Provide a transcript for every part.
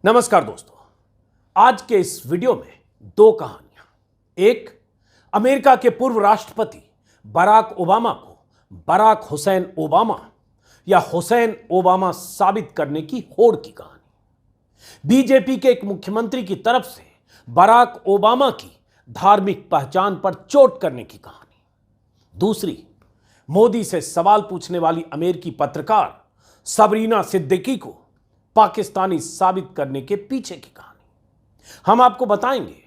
नमस्कार दोस्तों, आज के इस वीडियो में दो कहानियां। एक, अमेरिका के पूर्व राष्ट्रपति बराक ओबामा को बराक हुसैन ओबामा या हुसैन ओबामा साबित करने की होड़ की कहानी। बीजेपी के एक मुख्यमंत्री की तरफ से बराक ओबामा की धार्मिक पहचान पर चोट करने की कहानी। दूसरी, मोदी से सवाल पूछने वाली अमेरिकी पत्रकार सबरीना सिद्दीकी को पाकिस्तानी साबित करने के पीछे की कहानी। हम आपको बताएंगे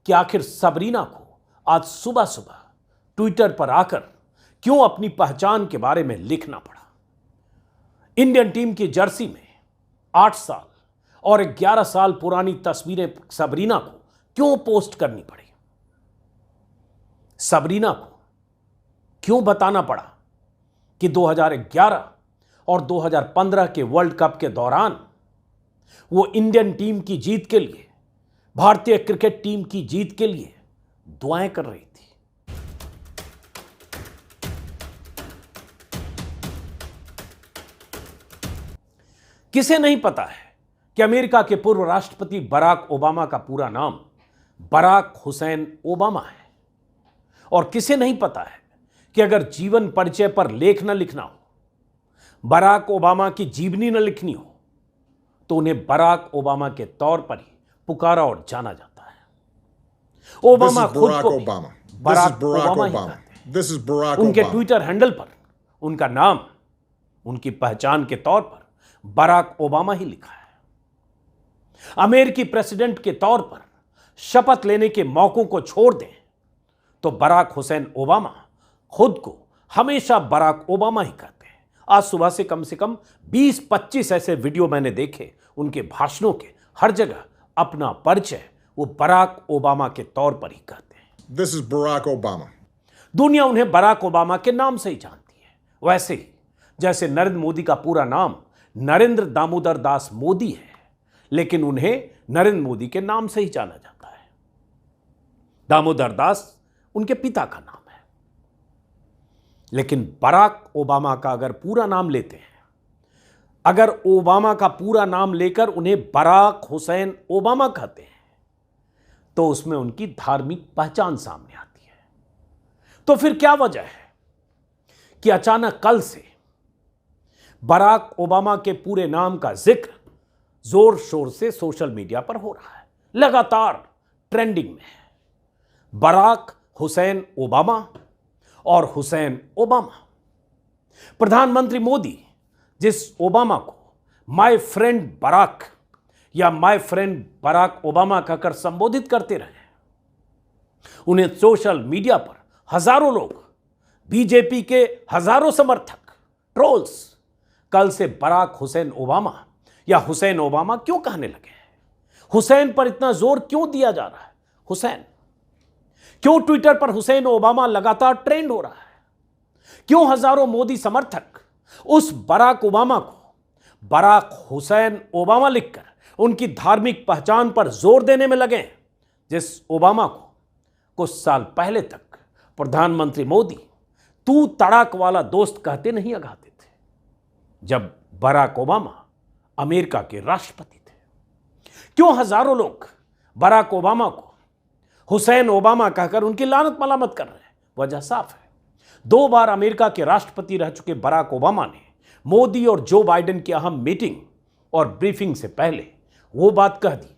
कि आखिर सबरीना को आज सुबह सुबह ट्विटर पर आकर क्यों अपनी पहचान के बारे में लिखना पड़ा। इंडियन टीम की जर्सी में 8 साल और 11 साल पुरानी तस्वीरें सबरीना को क्यों पोस्ट करनी पड़ी। सबरीना को क्यों बताना पड़ा कि 2011 और 2015 के वर्ल्ड कप के दौरान वो इंडियन टीम की जीत के लिए, भारतीय क्रिकेट टीम की जीत के लिए दुआएं कर रही थी। किसे नहीं पता है कि अमेरिका के पूर्व राष्ट्रपति बराक ओबामा का पूरा नाम बराक हुसैन ओबामा है। और किसे नहीं पता है कि अगर जीवन परिचय पर लेख न लिखना हो, बराक ओबामा की जीवनी न लिखनी हो, तो उन्हें बराक ओबामा के तौर पर ही पुकारा और जाना जाता है। ओबामा खुद को बराक ओबामा ही कहते हैं। उनके ट्विटर हैंडल पर उनका नाम, उनकी पहचान के तौर पर बराक ओबामा ही लिखा है। अमेरिकी प्रेसिडेंट के तौर पर शपथ लेने के मौकों को छोड़ दें तो बराक हुसैन ओबामा खुद को हमेशा बराक ओबामा ही कहते हैं। आज सुबह से कम 20-25 ऐसे वीडियो मैंने देखे, उनके भाषणों के हर जगह अपना परिचय वो बराक ओबामा के तौर पर ही कहते हैं। This is Barack Obama. दुनिया उन्हें बराक ओबामा के नाम से ही जानती है। वैसे ही जैसे नरेंद्र मोदी का पूरा नाम नरेंद्र दामोदर दास मोदी है, लेकिन उन्हें नरेंद्र मोदी के नाम से ही जाना जाता है। दामोदर दास उनके पिता का नाम है। लेकिन बराक ओबामा का अगर पूरा नाम लेते हैं, अगर ओबामा का पूरा नाम लेकर उन्हें बराक हुसैन ओबामा कहते हैं, तो उसमें उनकी धार्मिक पहचान सामने आती है। तो फिर क्या वजह है कि अचानक कल से बराक ओबामा के पूरे नाम का जिक्र जोर शोर से सोशल मीडिया पर हो रहा है, लगातार ट्रेंडिंग में है। बराक हुसैन ओबामा और हुसैन ओबामा। प्रधानमंत्री मोदी जिस ओबामा को माय फ्रेंड बराक या माय फ्रेंड बराक ओबामा कहकर संबोधित करते रहे, उन्हें सोशल मीडिया पर हजारों लोग, बीजेपी के हजारों समर्थक, ट्रोल्स कल से बराक हुसैन ओबामा या हुसैन ओबामा क्यों कहने लगे हैं। हुसैन पर इतना जोर क्यों दिया जा रहा है। हुसैन क्यों ट्विटर पर हुसैन ओबामा लगातार ट्रेंड हो रहा है। क्यों हजारों मोदी समर्थक उस बराक ओबामा को बराक हुसैन ओबामा लिखकर उनकी धार्मिक पहचान पर जोर देने में लगे, जिस ओबामा को कुछ साल पहले तक प्रधानमंत्री मोदी तू तड़ाक वाला दोस्त कहते नहीं अगाते थे, जब बराक ओबामा अमेरिका के राष्ट्रपति थे। क्यों हजारों लोग बराक ओबामा को हुसैन ओबामा कहकर उनकी लानत मलामत कर रहे हैं। वजह साफ है। 2 बार अमेरिका के राष्ट्रपति रह चुके बराक ओबामा ने मोदी और जो बाइडेन की अहम मीटिंग और ब्रीफिंग से पहले वो बात कह दी,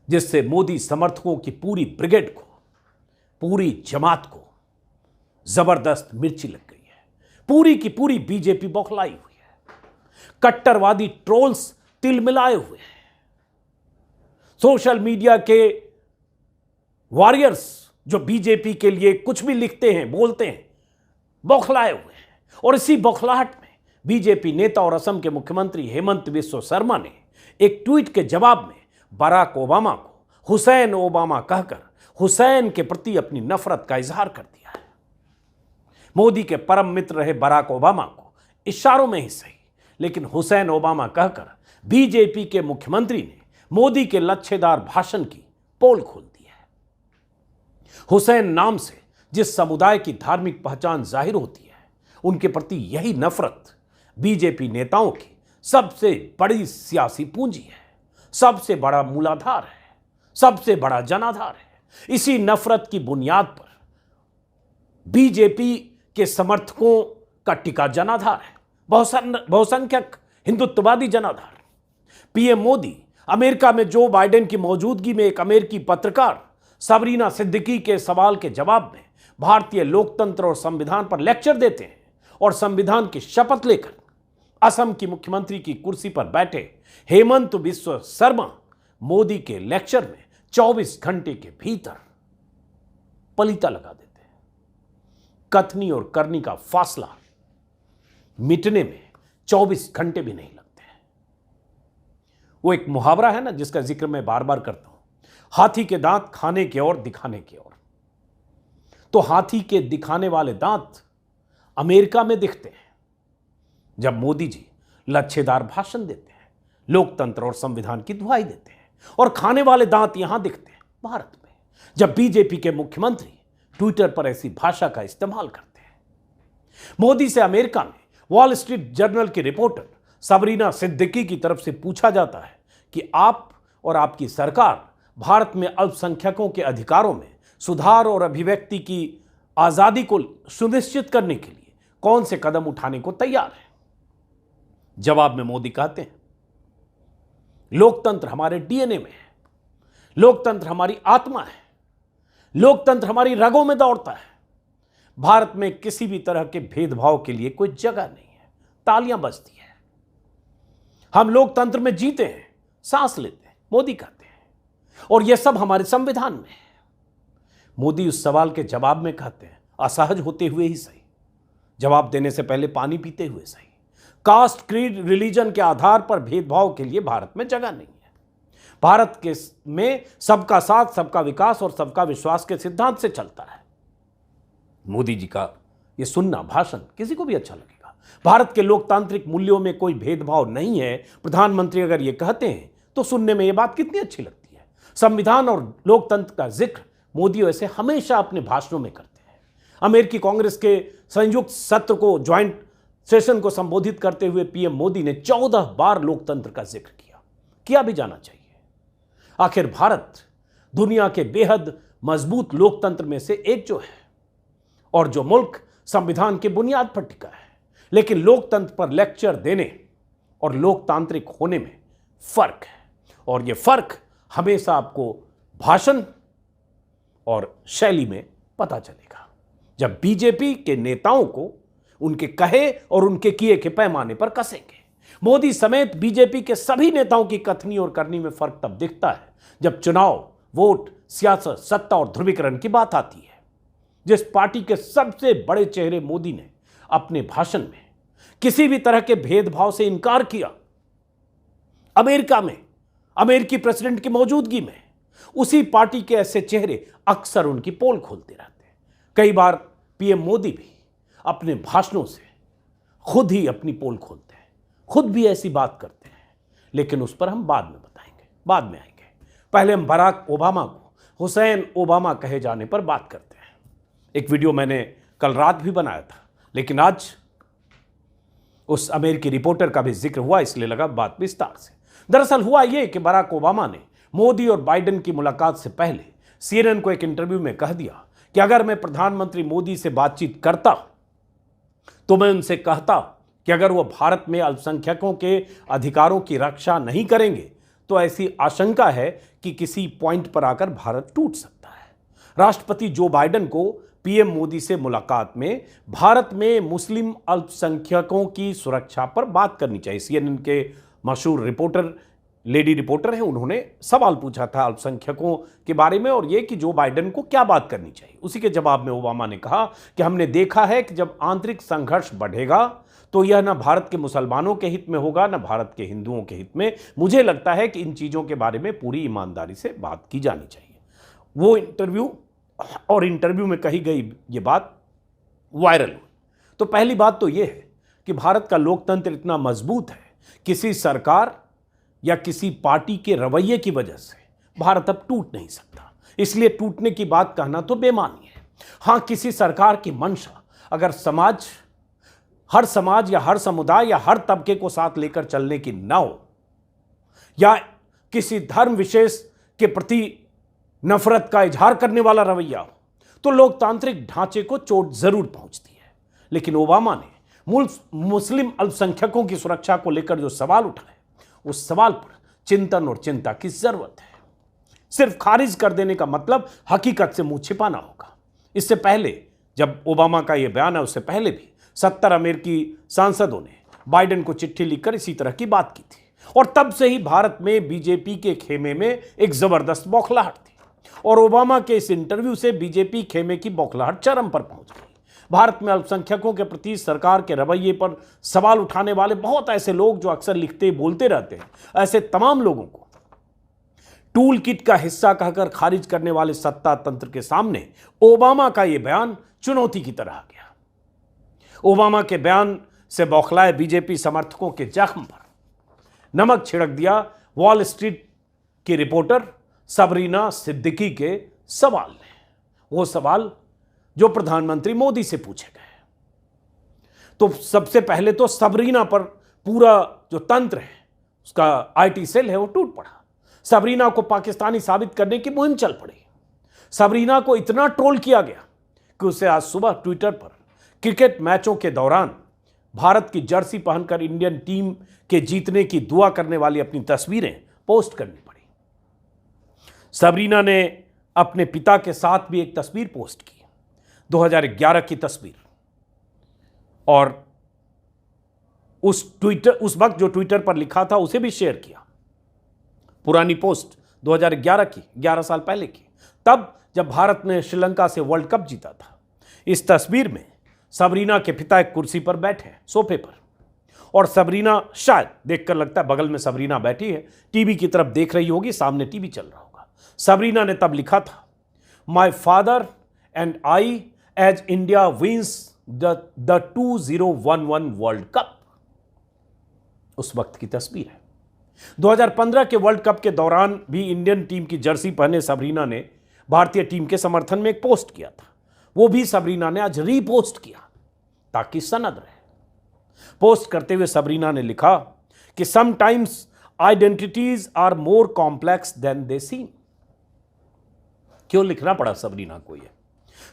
जिससे मोदी समर्थकों की पूरी ब्रिगेड को, पूरी जमात को जबरदस्त मिर्ची लग गई है। पूरी की पूरी बीजेपी बौखलाई हुई है। कट्टरवादी ट्रोल्स तिलमिलाए हुए हैं। सोशल मीडिया के वॉरियर्स जो बीजेपी के लिए कुछ भी लिखते हैं, बोलते हैं, बौखलाए हुए हैं। और इसी बौखलाहट में बीजेपी नेता और असम के मुख्यमंत्री हेमंत बिस्वा शर्मा ने एक ट्वीट के जवाब में बराक ओबामा को हुसैन ओबामा कहकर हुसैन के प्रति अपनी नफरत का इजहार कर दिया है। मोदी के परम मित्र रहे बराक ओबामा को इशारों में ही सही, लेकिन हुसैन ओबामा कहकर बीजेपी के मुख्यमंत्री ने मोदी के लच्छेदार भाषण की पोल खोल दी है। हुसैन नाम से जिस समुदाय की धार्मिक पहचान जाहिर होती है, उनके प्रति यही नफरत बीजेपी नेताओं की सबसे बड़ी सियासी पूंजी है। सबसे बड़ा मूलाधार है, सबसे बड़ा जनाधार है। इसी नफरत की बुनियाद पर बीजेपी के समर्थकों का टिका जनाधार है, बहुसंख्यक हिंदुत्ववादी जनाधार। पीएम मोदी अमेरिका में जो बाइडेन की मौजूदगी में एक अमेरिकी पत्रकार सबरीना सिद्दीकी के सवाल के जवाब में भारतीय लोकतंत्र और संविधान पर लेक्चर देते हैं और संविधान की शपथ लेकर असम की मुख्यमंत्री की कुर्सी पर बैठे हेमंत बिस्वा शर्मा मोदी के लेक्चर में 24 घंटे के भीतर पलीता लगा देते हैं। कथनी और करनी का फासला मिटने में 24 घंटे भी नहीं लगते हैं। वो एक मुहावरा है ना, जिसका जिक्र मैं बार बार करता हूं, हाथी के दांत खाने की ओर दिखाने की ओर। तो हाथी के दिखाने वाले दांत अमेरिका में दिखते हैं जब मोदी जी लच्छेदार भाषण देते हैं, लोकतंत्र और संविधान की दुहाई देते हैं, और खाने वाले दांत यहां दिखते हैं भारत में, जब बीजेपी के मुख्यमंत्री ट्विटर पर ऐसी भाषा का इस्तेमाल करते हैं। मोदी से अमेरिका में वॉल स्ट्रीट जर्नल की रिपोर्टर सबरीना सिद्दीकी की तरफ से पूछा जाता है कि आप और आपकी सरकार भारत में अल्पसंख्यकों के अधिकारों में सुधार और अभिव्यक्ति की आजादी को सुनिश्चित करने के लिए कौन से कदम उठाने को तैयार है। जवाब में मोदी कहते हैं, लोकतंत्र हमारे डीएनए में है, लोकतंत्र हमारी आत्मा है, लोकतंत्र हमारी रगों में दौड़ता है। भारत में किसी भी तरह के भेदभाव के लिए कोई जगह नहीं है। तालियां बजती है, हम लोकतंत्र में जीते हैं, सांस लेते हैं, मोदी कहते हैं, और यह सब हमारे संविधान में है। मोदी उस सवाल के जवाब में कहते हैं, असहज होते हुए ही सही, जवाब देने से पहले पानी पीते हुए सही, कास्ट, क्रीड, रिलीजन के आधार पर भेदभाव के लिए भारत में जगह नहीं है। भारत के में सबका साथ, सबका विकास और सबका विश्वास के सिद्धांत से चलता है। मोदी जी का यह सुनना भाषण किसी को भी अच्छा लगेगा। भारत के लोकतांत्रिक मूल्यों में कोई भेदभाव नहीं है। प्रधानमंत्री अगर ये कहते हैं तो सुनने में यह बात कितनी अच्छी लगती है। संविधान और लोकतंत्र का जिक्र मोदी ऐसे हमेशा अपने भाषणों में करते हैं। अमेरिकी कांग्रेस के संयुक्त सत्र को, ज्वाइंट सेशन को संबोधित करते हुए पीएम मोदी ने 14 बार लोकतंत्र का जिक्र किया भी जाना चाहिए। आखिर भारत दुनिया के बेहद मजबूत लोकतंत्र में से एक जो है, और जो मुल्क संविधान की बुनियाद पर टिका है, लेकिन लोकतंत्र पर लेक्चर देने और लोकतांत्रिक होने में फर्क है। और यह फर्क हमेशा आपको भाषण और शैली में पता चलेगा, जब बीजेपी के नेताओं को उनके कहे और उनके किए के पैमाने पर कसेंगे। मोदी समेत बीजेपी के सभी नेताओं की कथनी और करनी में फर्क तब दिखता है जब चुनाव, वोट, सियासत, सत्ता और ध्रुवीकरण की बात आती है। जिस पार्टी के सबसे बड़े चेहरे मोदी ने अपने भाषण में किसी भी तरह के भेदभाव से इनकार किया, अमेरिका में अमेरिकी प्रेसिडेंट की मौजूदगी में, उसी पार्टी के ऐसे चेहरे अक्सर उनकी पोल खोलते रहते हैं। कई बार पीएम मोदी भी अपने भाषणों से खुद ही अपनी पोल खोलते हैं, खुद भी ऐसी बात करते हैं, लेकिन उस पर हम बाद में बताएंगे, बाद में आएंगे। पहले हम बराक ओबामा को हुसैन ओबामा कहे जाने पर बात करते हैं। एक वीडियो मैंने कल रात भी बनाया था, लेकिन आज उस अमेरिकी रिपोर्टर का भी जिक्र हुआ, इसलिए लगा बात विस्तार से। दरअसल हुआ यह कि बराक ओबामा ने मोदी और बाइडेन की मुलाकात से पहले सीएनएन को एक इंटरव्यू में कह दिया कि अगर मैं प्रधानमंत्री मोदी से बातचीत करता तो मैं उनसे कहता कि अगर वो भारत में अल्पसंख्यकों के अधिकारों की रक्षा नहीं करेंगे तो ऐसी आशंका है कि किसी पॉइंट पर आकर भारत टूट सकता है। राष्ट्रपति जो बाइडेन को पीएम मोदी से मुलाकात में भारत में मुस्लिम अल्पसंख्यकों की सुरक्षा पर बात करनी चाहिए। सीएनएन के मशहूर रिपोर्टर, लेडी रिपोर्टर हैं, उन्होंने सवाल पूछा था अल्पसंख्यकों के बारे में और ये कि जो बाइडेन को क्या बात करनी चाहिए। उसी के जवाब में ओबामा ने कहा कि हमने देखा है कि जब आंतरिक संघर्ष बढ़ेगा तो यह न भारत के मुसलमानों के हित में होगा, न भारत के हिंदुओं के हित में। मुझे लगता है कि इन चीज़ों के बारे में पूरी ईमानदारी से बात की जानी चाहिए। वो इंटरव्यू में कही गई ये बात वायरल हुई। तो पहली बात तो ये है कि भारत का लोकतंत्र इतना मजबूत है, किसी सरकार या किसी पार्टी के रवैये की वजह से भारत अब टूट नहीं सकता। इसलिए टूटने की बात कहना तो बेमानी है। हाँ, किसी सरकार की मंशा अगर हर समाज या हर समुदाय या हर तबके को साथ लेकर चलने की ना हो, या किसी धर्म विशेष के प्रति नफरत का इजहार करने वाला रवैया हो तो लोकतांत्रिक ढांचे को चोट जरूर पहुंचती है। लेकिन ओबामा ने मुस्लिम अल्पसंख्यकों की सुरक्षा को लेकर जो सवाल उठाए, उस सवाल पर चिंतन और चिंता की जरूरत है। सिर्फ खारिज कर देने का मतलब हकीकत से मुंह छिपाना होगा। इससे पहले जब ओबामा का यह बयान है, उससे पहले भी 70 अमेरिकी सांसदों ने बाइडेन को चिट्ठी लिखकर इसी तरह की बात की थी और तब से ही भारत में बीजेपी के खेमे में एक जबरदस्त बौखलाहट थी और ओबामा के इस इंटरव्यू से बीजेपी खेमे की बौखलाहट चरम पर पहुंच गई। भारत में अल्पसंख्यकों के प्रति सरकार के रवैये पर सवाल उठाने वाले बहुत ऐसे लोग जो अक्सर लिखते बोलते रहते हैं, ऐसे तमाम लोगों को टूल किट का हिस्सा कहकर खारिज करने वाले सत्ता तंत्र के सामने ओबामा का यह बयान चुनौती की तरह आ गया। ओबामा के बयान से बौखलाए बीजेपी समर्थकों के जख्म पर नमक छिड़क दिया वॉल स्ट्रीट की रिपोर्टर सबरीना सिद्दीकी के सवाल ने। वो सवाल जो प्रधानमंत्री मोदी से पूछे गए। तो सबसे पहले तो सबरीना पर पूरा जो तंत्र है, उसका आईटी सेल है, वो टूट पड़ा। सबरीना को पाकिस्तानी साबित करने की मुहिम चल पड़ी। सबरीना को इतना ट्रोल किया गया कि उसे आज सुबह ट्विटर पर क्रिकेट मैचों के दौरान भारत की जर्सी पहनकर इंडियन टीम के जीतने की दुआ करने वाली अपनी तस्वीरें पोस्ट करनी पड़ी। सबरीना ने अपने पिता के साथ भी एक तस्वीर पोस्ट की, 2011 की तस्वीर, और उस वक्त जो ट्विटर पर लिखा था उसे भी शेयर किया। पुरानी पोस्ट 2011 की, 11 साल पहले की, तब जब भारत ने श्रीलंका से वर्ल्ड कप जीता था। इस तस्वीर में सबरीना के पिता एक कुर्सी पर बैठे हैं, सोफे पर, और सबरीना, शायद देखकर लगता है बगल में सबरीना बैठी है, टीवी की तरफ देख रही होगी, सामने टीवी चल रहा होगा। सबरीना ने तब लिखा था, my father and I as India wins the 2011 world cup. उस वक्त की तस्वीर है। 2015 के वर्ल्ड कप के दौरान भी इंडियन टीम की जर्सी पहने सबरीना ने भारतीय टीम के समर्थन में एक पोस्ट किया था। वो भी सबरीना ने आज रीपोस्ट किया ताकि सनद रहे। पोस्ट करते हुए सबरीना ने लिखा कि sometimes identities are more complex than they seem. क्यों लिखना पड़ा सबरीना को यह?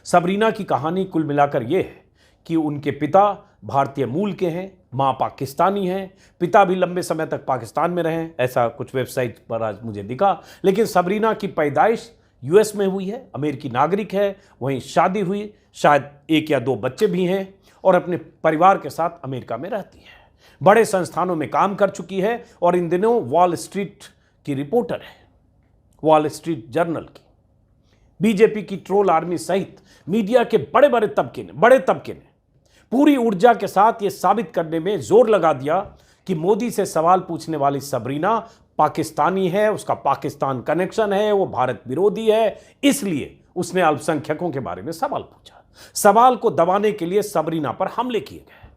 सबरीना की कहानी कुल मिलाकर यह है कि उनके पिता भारतीय मूल के हैं, मां पाकिस्तानी हैं, पिता भी लंबे समय तक पाकिस्तान में रहे, ऐसा कुछ वेबसाइट पर आज मुझे दिखा। लेकिन सबरीना की पैदाइश यूएस में हुई है, अमेरिकी नागरिक है, वहीं शादी हुई, शायद 1 या 2 बच्चे भी हैं और अपने परिवार के साथ अमेरिका में रहती है। बड़े संस्थानों में काम कर चुकी है और इन दिनों वॉल स्ट्रीट की रिपोर्टर है, वॉल स्ट्रीट जर्नल की। बीजेपी की ट्रोल आर्मी सहित मीडिया के बड़े तबके ने पूरी ऊर्जा के साथ यह साबित करने में जोर लगा दिया कि मोदी से सवाल पूछने वाली सबरीना पाकिस्तानी है, उसका पाकिस्तान कनेक्शन है, वो भारत विरोधी है, इसलिए उसने अल्पसंख्यकों के बारे में सवाल पूछा। सवाल को दबाने के लिए सबरीना पर हमले किए गए।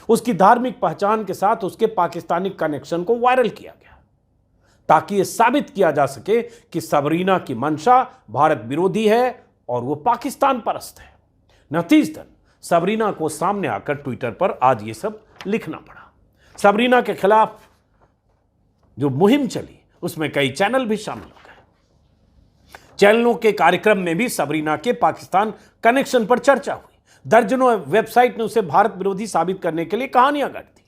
उसकी धार्मिक पहचान के साथ उसके पाकिस्तानी कनेक्शन को वायरल किया गया ताकि यह साबित किया जा सके कि सबरीना की मंशा भारत विरोधी है और वो पाकिस्तान परस्त है। नतीजतन सबरीना को सामने आकर ट्विटर पर आज ये सब लिखना पड़ा। सबरीना के खिलाफ जो मुहिम चली उसमें कई चैनल भी शामिल हो गए। चैनलों के कार्यक्रम में भी सबरीना के पाकिस्तान कनेक्शन पर चर्चा हुई। दर्जनों वेबसाइट ने उसे भारत विरोधी साबित करने के लिए कहानियां गढ़ दी।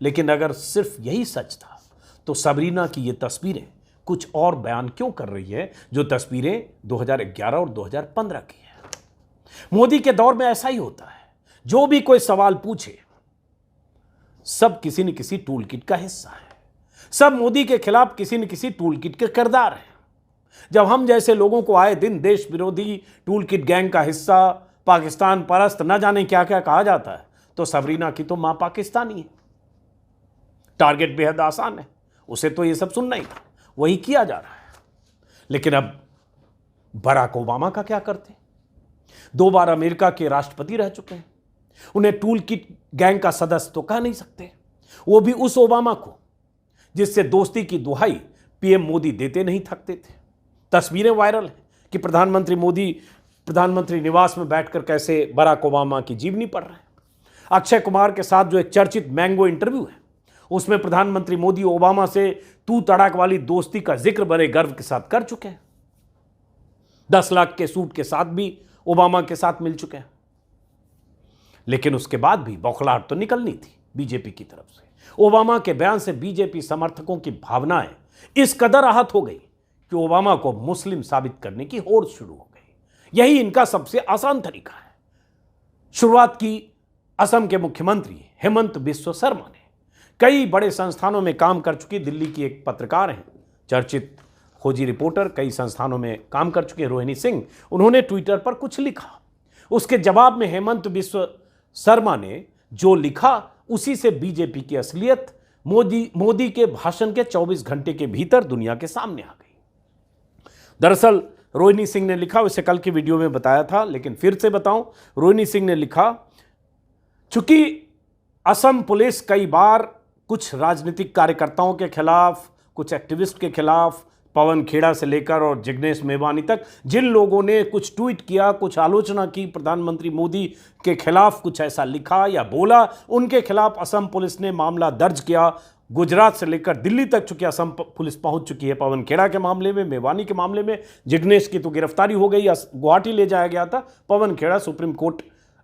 लेकिन अगर सिर्फ यही सच था तो सबरीना की ये तस्वीरें कुछ और बयान क्यों कर रही है जो तस्वीरें 2011 और 2015 की है। मोदी के दौर में ऐसा ही होता है, जो भी कोई सवाल पूछे सब किसी न किसी टूल किट का हिस्सा है। सब मोदी के खिलाफ किसी न किसी टूल किट के किरदार हैं। जब हम जैसे लोगों को आए दिन देश विरोधी, टूल किट गैंग का हिस्सा, पाकिस्तान परस्त, न जाने क्या क्या कहा जाता है, तो सबरीना की तो मां पाकिस्तानी है। टारगेट बेहद आसान है, उसे तो ये सब सुनना ही था, वही किया जा रहा है। लेकिन अब बराक ओबामा का क्या करते? 2 बार अमेरिका के राष्ट्रपति रह चुके हैं, उन्हें टूल किट गैंग का सदस्य तो कह नहीं सकते, वो भी उस ओबामा को जिससे दोस्ती की दुहाई पीएम मोदी देते नहीं थकते थे। तस्वीरें वायरल हैं कि प्रधानमंत्री मोदी प्रधानमंत्री निवास में बैठकर कैसे बराक ओबामा की जीवनी पढ़ रहे हैं। अक्षय कुमार के साथ जो एक चर्चित मैंगो इंटरव्यू है उसमें प्रधानमंत्री मोदी ओबामा से तू तड़ाक वाली दोस्ती का जिक्र बड़े गर्व के साथ कर चुके हैं। 10 लाख के सूट के साथ भी ओबामा के साथ मिल चुके हैं। लेकिन उसके बाद भी बौखलाहट तो निकलनी थी बीजेपी की तरफ से। ओबामा के बयान से बीजेपी समर्थकों की भावनाएं इस कदर आहत हो गई कि ओबामा को मुस्लिम साबित करने की होड़ शुरू हो गई। यही इनका सबसे आसान तरीका है। शुरुआत की असम के मुख्यमंत्री हेमंत बिस्व शर्मा ने। कई बड़े संस्थानों में काम कर चुकी दिल्ली की एक पत्रकार हैं, चर्चित खोजी रिपोर्टर, कई संस्थानों में काम कर चुके रोहिणी सिंह। उन्होंने ट्विटर पर कुछ लिखा। उसके जवाब में हेमंत बिस्व शर्मा ने जो लिखा उसी से बीजेपी की असलियत मोदी के भाषण के 24 घंटे के भीतर दुनिया के सामने आ गई। दरअसल रोहिणी सिंह ने लिखा, उसे कल की वीडियो में बताया था लेकिन फिर से बताऊं। रोहिणी सिंह ने लिखा, चूंकि असम पुलिस कई बार कुछ राजनीतिक कार्यकर्ताओं के खिलाफ, कुछ एक्टिविस्ट के खिलाफ, पवन खेड़ा से लेकर और जिग्नेश मेवानी तक जिन लोगों ने कुछ ट्वीट किया, कुछ आलोचना की, प्रधानमंत्री मोदी के खिलाफ कुछ ऐसा लिखा या बोला, उनके खिलाफ असम पुलिस ने मामला दर्ज किया। गुजरात से लेकर दिल्ली तक चूंकि असम पुलिस पहुंच चुकी है। पवन खेड़ा के मामले में, मेवानी के मामले में, जिग्नेश की तो गिरफ्तारी हो गई, गुवाहाटी ले जाया गया था। पवन खेड़ा सुप्रीम कोर्ट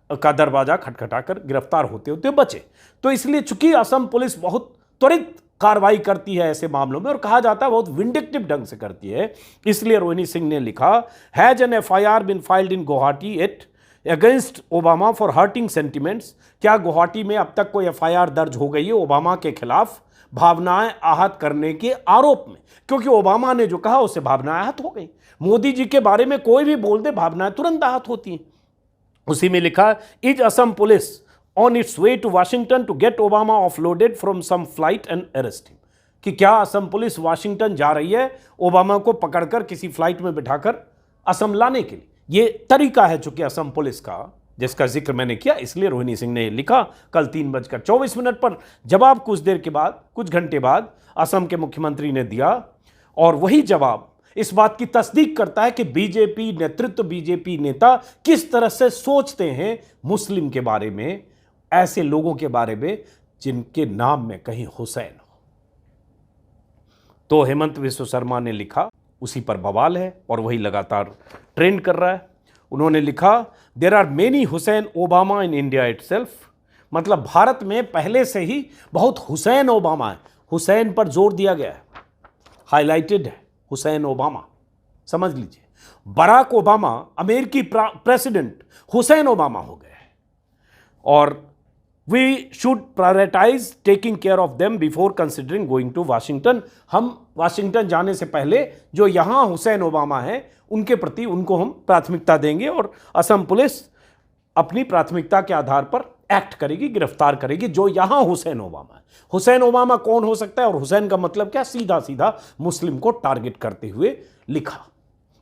का दरवाजा खटखटाकर गिरफ्तार होते होते बचे। तो इसलिए चूंकि असम पुलिस बहुत त्वरित कार्रवाई करती है ऐसे मामलों में, और कहा जाता है बहुत विंडिक्टिव ढंग से करती है, इसलिए रोहिणी सिंह ने लिखा, has an FIR been filed in Guwahati at against Obama for hurting sentiments. क्या गुवाहाटी में अब तक कोई FIR दर्ज हो गई है ओबामा के खिलाफ भावनाएं आहत करने के आरोप में? क्योंकि ओबामा ने जो कहा उससे भावनाएं आहत हो गई। मोदी जी के बारे में कोई भी बोल दे, भावनाएं तुरंत आहत होती हैं। उसी में लिखा, is Assam police on its way to Washington to get Obama offloaded from some flight and arrest him। कि क्या असम पुलिस वाशिंगटन जा रही है ओबामा को पकड़कर किसी फ्लाइट में बिठाकर असम लाने के लिए? ये तरीका है चूंकि असम पुलिस का, जिसका जिक्र मैंने किया, इसलिए रोहिणी सिंह ने लिखा। कल 3:24 पर जवाब कुछ देर के बाद, कुछ घंटे बाद असम के मुख्यमंत्री ने दिया, और वही जवाब इस बात की तस्दीक करता है कि बीजेपी नेतृत्व, बीजेपी नेता किस तरह से सोचते हैं मुस्लिम के बारे में, ऐसे लोगों के बारे में जिनके नाम में कहीं हुसैन हो। तो हेमंत बिस्व शर्मा ने लिखा, उसी पर बवाल है और वही लगातार ट्रेंड कर रहा है। उन्होंने लिखा, there are many Hussain Obama in India itself. मतलब भारत में पहले से ही बहुत हुसैन ओबामा है। हुसैन पर जोर दिया गया है, हाईलाइटेड है हुसैन ओबामा, समझ लीजिए। बराक ओबामा अमेरिकी प्रेसिडेंट हुसैन ओबामा हो गए, और We should prioritize taking care of them before considering going to Washington। हम वाशिंगटन जाने से पहले जो यहाँ हुसैन ओबामा है उनके प्रति, उनको हम प्राथमिकता देंगे, और असम पुलिस अपनी प्राथमिकता के आधार पर एक्ट करेगी, गिरफ्तार करेगी जो यहाँ हुसैन ओबामा है। हुसैन ओबामा कौन हो सकता है, और हुसैन का मतलब क्या? सीधा सीधा मुस्लिम को टारगेट करते हुए लिखा।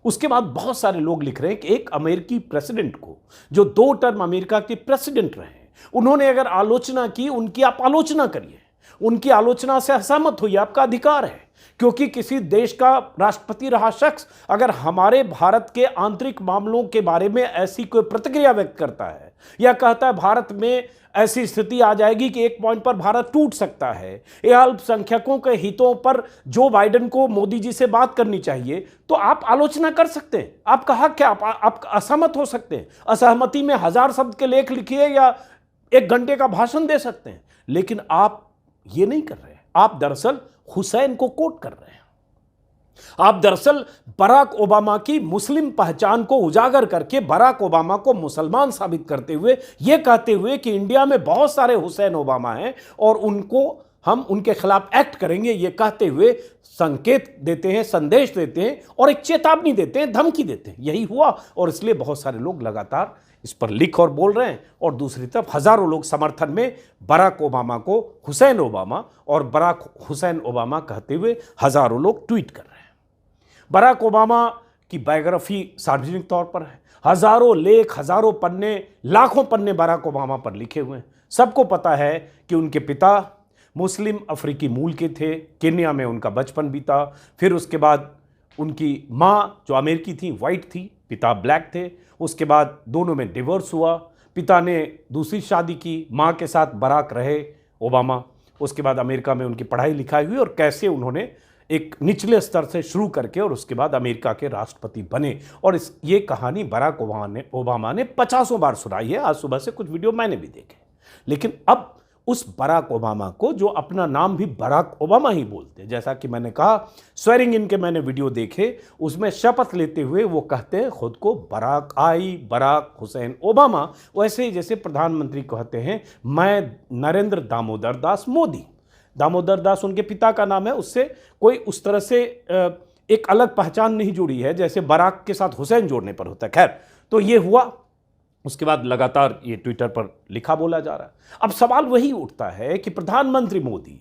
उसके बाद बहुत सारे लोग लिख रहे हैं कि एक अमेरिकी प्रेसिडेंट को, जो 2 टर्म अमेरिका के प्रेसिडेंट रहे, उन्होंने अगर आलोचना की, उनकी आप आलोचना करिए, उनकी आलोचना से असहमत होइए, आपका अधिकार है। क्योंकि किसी देश का राष्ट्रपति रहा शख्स अगर हमारे भारत के आंतरिक मामलों के बारे में ऐसी कोई प्रतिक्रिया व्यक्त करता है, या कहता है भारत में ऐसी स्थिति आ जाएगी कि एक पॉइंट पर भारत टूट सकता है, या अल्पसंख्यकों के हितों पर जो बाइडेन को मोदी जी से बात करनी चाहिए, तो आप आलोचना कर सकते हैं, आपका हक है, आप असहमत हो सकते हैं। असहमति में 1000 शब्द के लेख लिखिए या 1 घंटे का भाषण दे सकते हैं, लेकिन आप ये नहीं कर रहे हैं। आप दरअसल हुसैन को कोट कर रहे हैं। आप दरअसल बराक ओबामा की मुस्लिम पहचान को उजागर करके बराक ओबामा को मुसलमान साबित करते हुए, यह कहते हुए कि इंडिया में बहुत सारे हुसैन ओबामा हैं और हम उनके खिलाफ एक्ट करेंगे, यह कहते हुए संकेत देते हैं, संदेश देते हैं, और एक चेतावनी देते हैं, धमकी देते हैं। यही हुआ, और इसलिए बहुत सारे लोग लगातार इस पर लिख और बोल रहे हैं, और दूसरी तरफ हजारों लोग समर्थन में बराक ओबामा को हुसैन ओबामा और बराक हुसैन ओबामा कहते हुए हजारों लोग ट्वीट कर रहे हैं। बराक ओबामा की बायोग्राफी सार्वजनिक तौर पर है, हजारों लेख, हजारों पन्ने, लाखों पन्ने बराक ओबामा पर लिखे हुए हैं। सबको पता है कि उनके पिता मुस्लिम अफ्रीकी मूल के थे, केन्या में उनका बचपन बीता। फिर उसके बाद उनकी माँ जो अमेरिकी थी, वाइट थी, पिता ब्लैक थे। उसके बाद दोनों में डिवोर्स हुआ, पिता ने दूसरी शादी की, माँ के साथ बराक रहे ओबामा। उसके बाद अमेरिका में उनकी पढ़ाई लिखाई हुई और कैसे उन्होंने एक निचले स्तर से शुरू करके और उसके बाद अमेरिका के राष्ट्रपति बने। और ये कहानी बराक ओबामा ने 50 बार सुनाई है। आज सुबह से कुछ वीडियो मैंने भी देखे। लेकिन अब उस बराक ओबामा को, जो अपना नाम भी बराक ओबामा ही बोलते हैं, जैसा कि मैंने कहा स्वेरिंग इन के मैंने वीडियो देखे, उसमें शपथ लेते हुए वो कहते हैं खुद को बराक हुसैन ओबामा, वैसे ही जैसे प्रधानमंत्री कहते हैं मैं नरेंद्र दामोदर दास मोदी। दामोदर दास उनके पिता का नाम है, उससे कोई उस तरह से एक अलग पहचान नहीं जुड़ी है जैसे बराक के साथ हुसैन जोड़ने पर होता है। खैर, तो ये हुआ। उसके बाद लगातार ये ट्विटर पर लिखा बोला जा रहा है। अब सवाल वही उठता है कि प्रधानमंत्री मोदी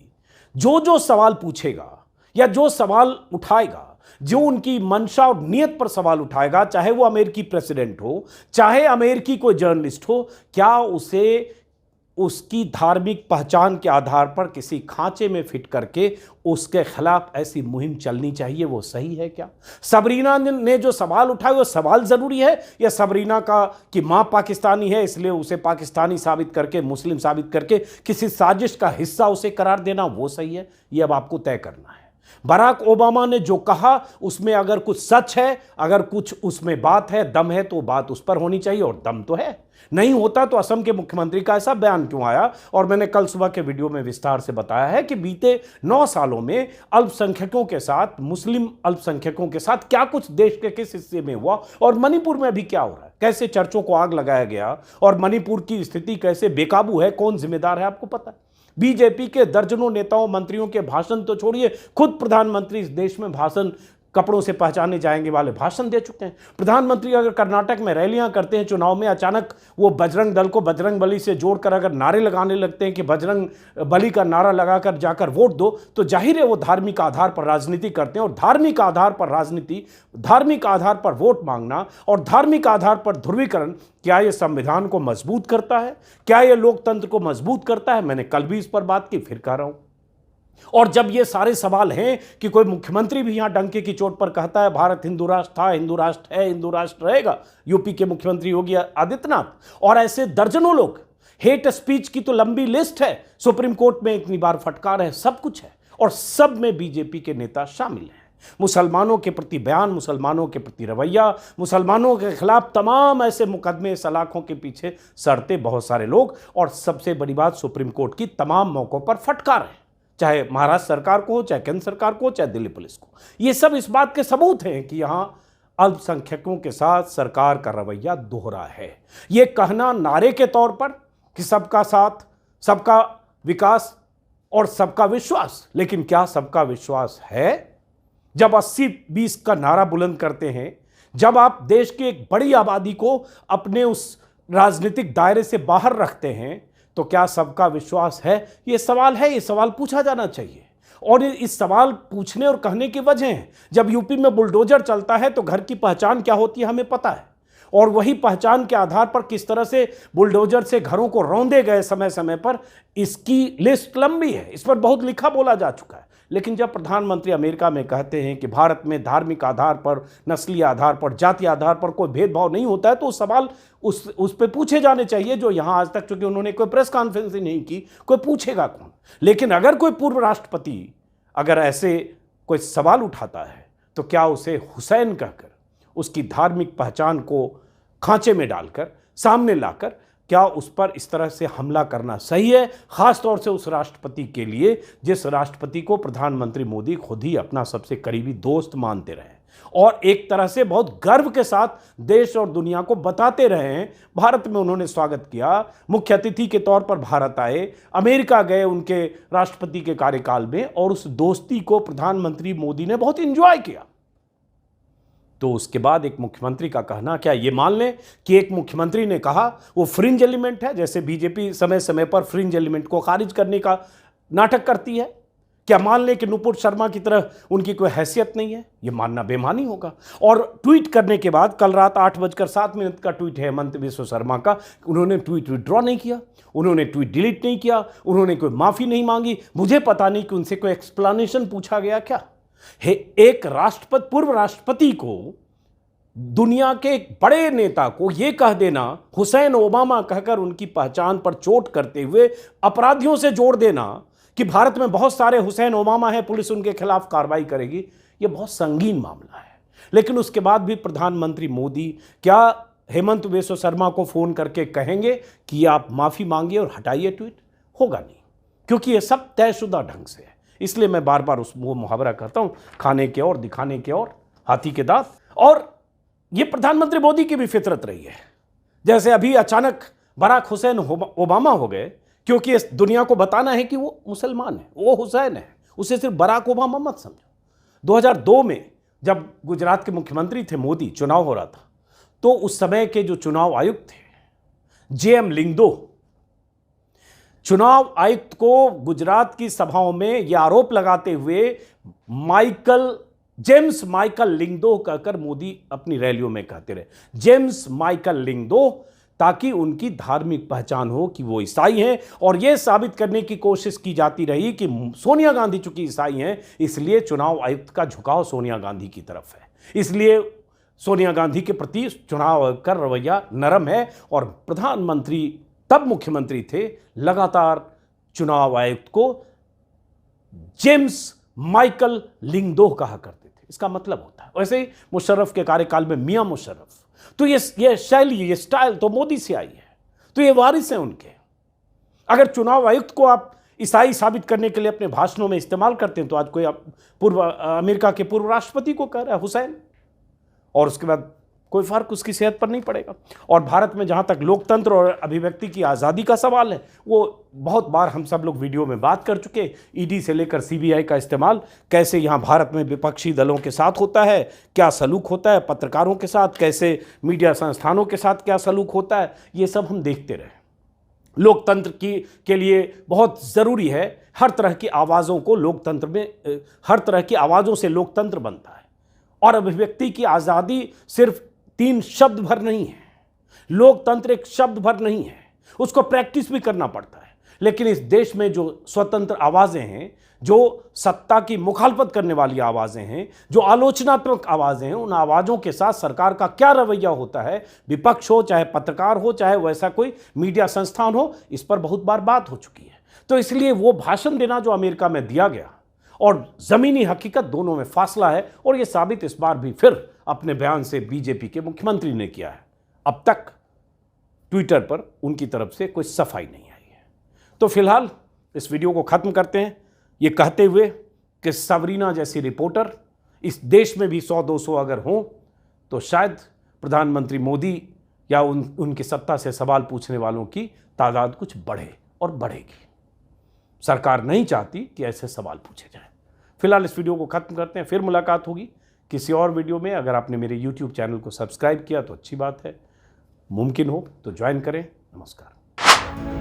जो सवाल पूछेगा या जो सवाल उठाएगा, जो उनकी मंशा और नियत पर सवाल उठाएगा, चाहे वो अमेरिकी प्रेसिडेंट हो, चाहे अमेरिकी कोई जर्नलिस्ट हो, क्या उसे उसकी धार्मिक पहचान के आधार पर किसी खांचे में फिट करके उसके खिलाफ ऐसी मुहिम चलनी चाहिए? वो सही है क्या? सबरीना ने जो सवाल उठाए वो सवाल जरूरी है, या सबरीना का कि मां पाकिस्तानी है इसलिए उसे पाकिस्तानी साबित करके, मुस्लिम साबित करके किसी साजिश का हिस्सा उसे करार देना वो सही है? ये अब आपको तय करना है। बराक ओबामा ने जो कहा उसमें अगर कुछ सच है, अगर कुछ उसमें बात है, दम है, तो बात उस पर होनी चाहिए, और दम तो है। नहीं होता तो असम के मुख्यमंत्री का ऐसा बयान क्यों आया? और मैंने कल सुबह के वीडियो में विस्तार से बताया है कि बीते 9 सालों में अल्पसंख्यकों के साथ, मुस्लिम अल्पसंख्यकों के साथ क्या कुछ देश के किस हिस्से में हुआ, और मणिपुर में भी क्या हो रहा है, कैसे चर्चों को आग लगाया गया, और मणिपुर की स्थिति कैसे बेकाबू है, कौन जिम्मेदार है, आपको पता है। बीजेपी के दर्जनों नेताओं, मंत्रियों के भाषण तो छोड़िए, खुद प्रधानमंत्री इस देश में भाषण, कपड़ों से पहचाने जाएंगे वाले भाषण दे चुके हैं। प्रधानमंत्री अगर कर्नाटक में रैलियां करते हैं चुनाव में, अचानक वो बजरंग दल को बजरंग बली से जोड़कर अगर नारे लगाने लगते हैं कि बजरंग बली का नारा लगाकर जाकर वोट दो, तो जाहिर है वो धार्मिक आधार पर राजनीति करते हैं। और धार्मिक आधार पर राजनीति, धार्मिक आधार पर वोट मांगना और धार्मिक आधार पर ध्रुवीकरण, क्या ये संविधान को मजबूत करता है? क्या ये लोकतंत्र को मजबूत करता है? मैंने कल भी इस पर बात की, फिर कह रहा हूं। और जब ये सारे सवाल हैं कि कोई मुख्यमंत्री भी यहां डंके की चोट पर कहता है भारत हिंदू राष्ट्र था, हिंदू राष्ट्र है, हिंदू राष्ट्र रहेगा, यूपी के मुख्यमंत्री योगी आदित्यनाथ, और ऐसे दर्जनों लोग, हेट स्पीच की तो लंबी लिस्ट है, सुप्रीम कोर्ट में इतनी बार फटकार है, सब कुछ है, और सब में बीजेपी के नेता शामिल हैं। मुसलमानों के प्रति बयान, मुसलमानों के प्रति रवैया, मुसलमानों के खिलाफ तमाम ऐसे मुकदमे, सलाखों के पीछे सड़ते बहुत सारे लोग, और सबसे बड़ी बात, सुप्रीम कोर्ट की तमाम मौकों पर फटकार है, चाहे महाराष्ट्र सरकार को हो, चाहे केंद्र सरकार को हो, चाहे दिल्ली पुलिस को। ये सब इस बात के सबूत हैं कि यहां अल्पसंख्यकों के साथ सरकार का रवैया दोहरा है। ये कहना नारे के तौर पर कि सबका साथ, सबका विकास और सबका विश्वास, लेकिन क्या सबका विश्वास है? जब 80-20 का नारा बुलंद करते हैं, जब आप देश की एक बड़ी आबादी को अपने उस राजनीतिक दायरे से बाहर रखते हैं, तो क्या सबका विश्वास है? ये सवाल है, ये सवाल पूछा जाना चाहिए। और इस सवाल पूछने और कहने की वजह है, जब यूपी में बुलडोजर चलता है तो घर की पहचान क्या होती है हमें पता है, और वही पहचान के आधार पर किस तरह से बुलडोजर से घरों को रौंदे गए समय समय पर, इसकी लिस्ट लंबी है, इस पर बहुत लिखा बोला जा चुका है। लेकिन जब प्रधानमंत्री अमेरिका में कहते हैं कि भारत में धार्मिक आधार पर, नस्लीय आधार पर, जाति आधार पर कोई भेदभाव नहीं होता है, तो सवाल उस पे पूछे जाने चाहिए, जो यहां आज तक, चूंकि उन्होंने कोई प्रेस कॉन्फ्रेंस ही नहीं की, कोई पूछेगा कौन? लेकिन अगर कोई पूर्व राष्ट्रपति अगर ऐसे कोई सवाल उठाता है, तो क्या उसे हुसैन कहकर, उसकी धार्मिक पहचान को खांचे में डालकर, सामने लाकर, क्या उस पर इस तरह से हमला करना सही है? खासतौर से उस राष्ट्रपति के लिए जिस राष्ट्रपति को प्रधानमंत्री मोदी खुद ही अपना सबसे करीबी दोस्त मानते रहे, और एक तरह से बहुत गर्व के साथ देश और दुनिया को बताते रहे हैं। भारत में उन्होंने स्वागत किया, मुख्य अतिथि के तौर पर भारत आए, अमेरिका गए उनके राष्ट्रपति के कार्यकाल में, और उस दोस्ती को प्रधानमंत्री मोदी ने बहुत एंजॉय किया। तो उसके बाद एक मुख्यमंत्री का कहना, क्या ये मान लें कि एक मुख्यमंत्री ने कहा वो फ्रिंज एलिमेंट है, जैसे बीजेपी समय समय पर फ्रिंज एलिमेंट को खारिज करने का नाटक करती है? क्या मान लें कि नुपुर शर्मा की तरह उनकी कोई हैसियत नहीं है? ये मानना बेईमानी होगा। और ट्वीट करने के बाद, कल रात 8:07 का ट्वीट है हेमंत बिस्व शर्मा का, उन्होंने ट्वीट विड्रॉ नहीं किया, उन्होंने ट्वीट डिलीट नहीं किया, उन्होंने कोई माफ़ी नहीं मांगी। मुझे पता नहीं कि उनसे कोई एक्सप्लेनेशन पूछा गया क्या? एक राष्ट्रपति, पूर्व राष्ट्रपति को, दुनिया के एक बड़े नेता को यह कह देना, हुसैन ओबामा कहकर उनकी पहचान पर चोट करते हुए अपराधियों से जोड़ देना कि भारत में बहुत सारे हुसैन ओबामा हैं, पुलिस उनके खिलाफ कार्रवाई करेगी, यह बहुत संगीन मामला है। लेकिन उसके बाद भी प्रधानमंत्री मोदी क्या हेमंत बिस्वा शर्मा को फोन करके कहेंगे कि आप माफी मांगिए और हटाइए ट्वीट? होगा नहीं, क्योंकि यह सब तयशुदा ढंग से है। इसलिए मैं बार बार वो मुहावरा करता हूं, खाने के और दिखाने के और हाथी के दांत। और ये प्रधानमंत्री मोदी की भी फितरत रही है। जैसे अभी अचानक बराक हुसैन ओबामा हो गए, क्योंकि इस दुनिया को बताना है कि वो मुसलमान है, वो हुसैन है, उसे सिर्फ बराक ओबामा मत समझो। 2002 में जब गुजरात के मुख्यमंत्री थे मोदी, चुनाव हो रहा था, तो उस समय के जो चुनाव आयुक्त थे JM लिंगदो, चुनाव आयुक्त को गुजरात की सभाओं में यह आरोप लगाते हुए जेम्स माइकल लिंगदो कहकर मोदी अपनी रैलियों में कहते रहे, जेम्स माइकल लिंगदो, ताकि उनकी धार्मिक पहचान हो कि वो ईसाई हैं। और यह साबित करने की कोशिश की जाती रही कि सोनिया गांधी चूंकि ईसाई हैं, इसलिए चुनाव आयुक्त का झुकाव सोनिया गांधी की तरफ है, इसलिए सोनिया गांधी के प्रति चुनाव आयोग का रवैया नरम है। और प्रधानमंत्री तब मुख्यमंत्री थे, लगातार चुनाव आयुक्त को जेम्स माइकल लिंगदो कहा करते थे। इसका मतलब होता है, वैसे ही मुशर्रफ के कार्यकाल में मियां मुशर्रफ। तो ये शैली, ये स्टाइल तो मोदी से आई है, तो ये वारिस हैं उनके। अगर चुनाव आयुक्त को आप ईसाई साबित करने के लिए अपने भाषणों में इस्तेमाल करते हैं, तो आज कोई अमेरिका के पूर्व राष्ट्रपति को कह रहा है हुसैन, और उसके बाद कोई फर्क उसकी सेहत पर नहीं पड़ेगा। और भारत में जहां तक लोकतंत्र और अभिव्यक्ति की आज़ादी का सवाल है, वो बहुत बार हम सब लोग वीडियो में बात कर चुके। ईडी से लेकर CBI का इस्तेमाल कैसे यहां भारत में विपक्षी दलों के साथ होता है, क्या सलूक होता है पत्रकारों के साथ, कैसे मीडिया संस्थानों के साथ क्या सलूक होता है, ये सब हम देखते रहे। लोकतंत्र के लिए बहुत ज़रूरी है हर तरह की आवाज़ों को, लोकतंत्र में हर तरह की आवाज़ों से लोकतंत्र बनता है। और अभिव्यक्ति की आज़ादी सिर्फ 3 शब्द भर नहीं है, लोकतंत्र एक शब्द भर नहीं है, उसको प्रैक्टिस भी करना पड़ता है। लेकिन इस देश में जो स्वतंत्र आवाज़ें हैं, जो सत्ता की मुखालफत करने वाली आवाज़ें हैं, जो आलोचनात्मक आवाज़ें हैं, उन आवाज़ों के साथ सरकार का क्या रवैया होता है, विपक्ष हो चाहे पत्रकार हो चाहे वैसा कोई मीडिया संस्थान हो, इस पर बहुत बार बात हो चुकी है। तो इसलिए वो भाषण देना जो अमेरिका में दिया गया और ज़मीनी हकीकत, दोनों में फासला है। और ये साबित इस बार भी फिर अपने बयान से बीजेपी के मुख्यमंत्री ने किया है। अब तक ट्विटर पर उनकी तरफ से कोई सफाई नहीं आई है। तो फिलहाल इस वीडियो को ख़त्म करते हैं ये कहते हुए कि सबरीना जैसी रिपोर्टर इस देश में भी 100-200 अगर हों, तो शायद प्रधानमंत्री मोदी या उनकी सत्ता से सवाल पूछने वालों की तादाद कुछ बढ़े और बढ़ेगी। सरकार नहीं चाहती कि ऐसे सवाल पूछे जाएं। फिलहाल इस वीडियो को खत्म करते हैं, फिर मुलाकात होगी किसी और वीडियो में। अगर आपने मेरे YouTube चैनल को सब्सक्राइब किया तो अच्छी बात है, मुमकिन हो तो ज्वाइन करें। नमस्कार।